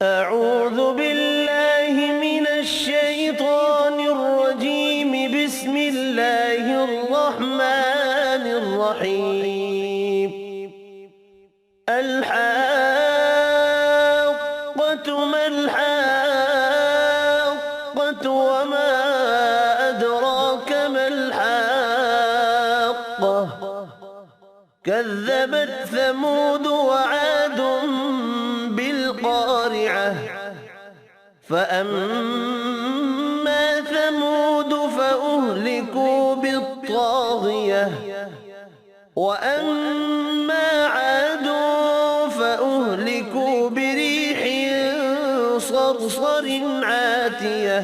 أعوذ بالله من الشيطان الرجيم. بسم الله الرحمن الرحيم. الحاقة ما الحاقة وما أدراك ما الحاقة. كذبت ثمود وعاد بالقارعة. فأما ثمود فأهلكوا بالطاغية. وأما عاد فأهلكوا بريح صرصر عاتية.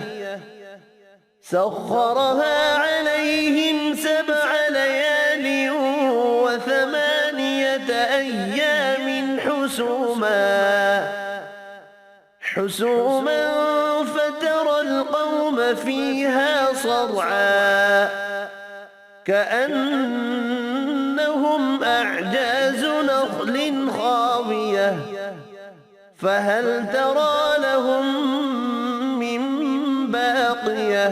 سخرها عليهم 7 ليال و8 أيام حسوما فترى القوم فيها صرعا كأنهم أعجاز نخل خاوية. فهل ترى لهم من باقية.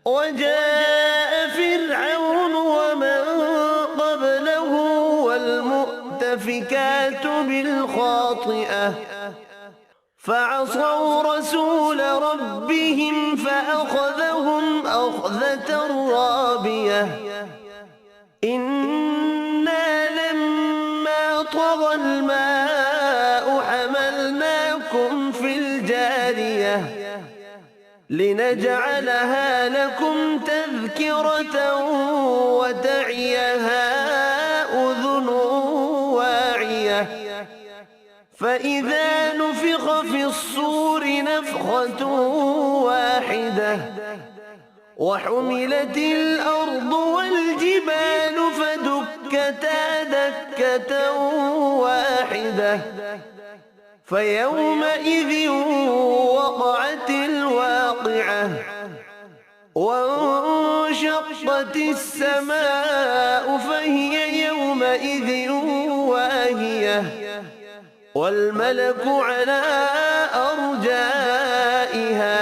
وجاء فرعون ومن قبله والمؤتفكات بالخاطئة. فعصوا رسول ربهم فأخذهم أخذة رابية. إنا لما طغى الماء حملناكم في الجارية لنجعلها لكم تذكرة وتعيها أذن واعية. فإذا نفخ في الصور نفخة واحدة وحملت الأرض والجبال فدكتا دكة واحدة. فيومئذ وقعت الواقعة. وانشقت السماء فهي يومئذ واهية. والملك على أرجائها.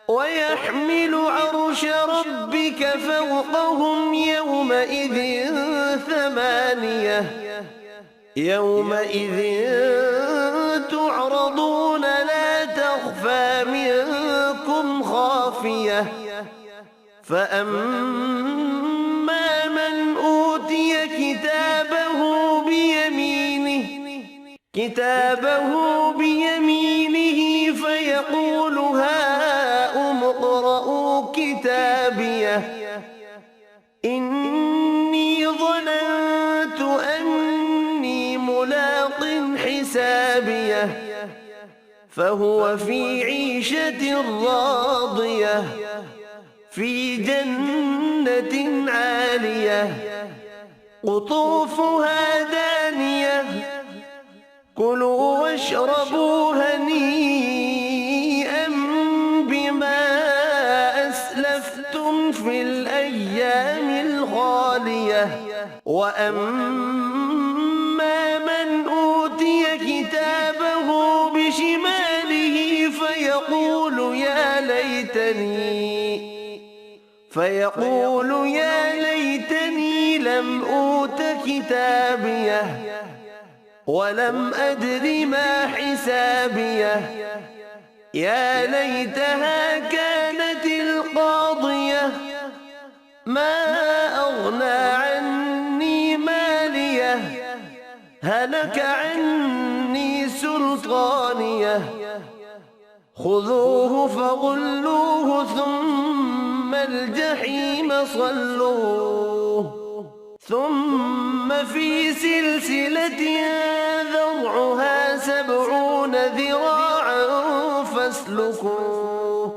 ويحمل عرش ربك فوقهم يومئذ 8. يومئذ تعرضون لا تخفى منكم خافية. فأما من أوتي كتابه بيمينه فيقول هاؤم اقرءوا كتابيه. إني ظننت أني ملاق حسابيه. فهو في عيشة راضية في جنة عالية قطوفها دانية. كلوا واشربوا هنيئا بما أسلفتم في الأيام الخالية. وأما من أوتي كتابه بشماله فيقول يا ليتني لم أوت كتابيه ولم أدر ما حسابيه. يا ليتها كانت القاضية. ما أغنى عني ماليه. هلك عني سلطانيه. خذوه فغلوه ثم الجحيم صلوه. ثم في سلسلة ذرعها 70 ذراعا فاسلكوه.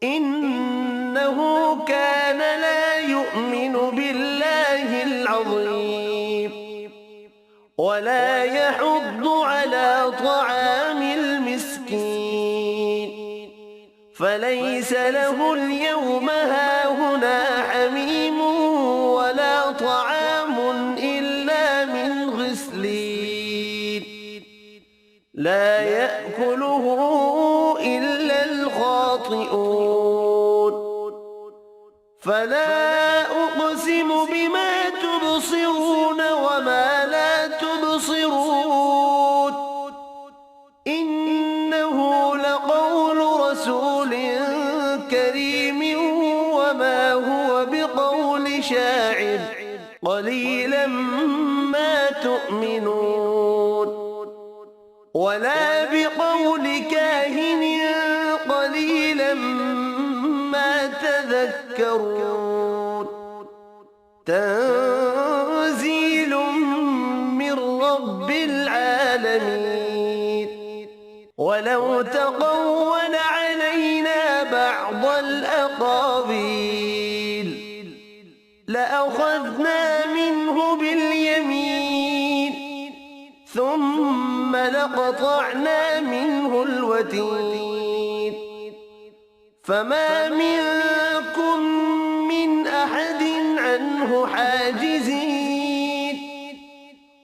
إنه كان لا يؤمن بالله العظيم ولا يحض على طعام المسكين. فليس له اليوم هاهنا حميم ولا طعام إلا من غسلين. لا يأكله إلا الخاطئون فلا أقسم بما تبصرون وما لا تبصرون إنه لقول رسول كريم وما هو بقول شاعر قليلا ما تؤمنون ولا بقول كاهن قليلا ما تذكرون تنزيل من رب العالمين ولو تقول علينا بعض الأقاويل لأخذنا منه باليمين ثم لقطعنا منه الوتين فما منكم من أحد عنه حاجزين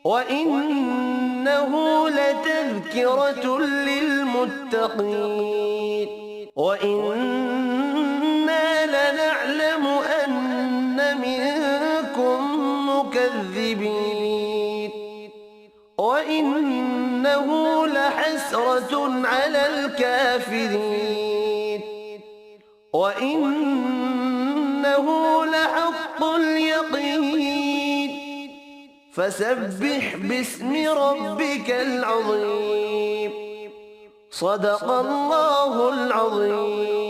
وإنه لتذكرة للمتقين وإنا لنعلم أن منكم مكذبين وإنه لحسرة على الكافرين وإنه لحق اليقين فسبح باسم ربك العظيم صدق الله العظيم.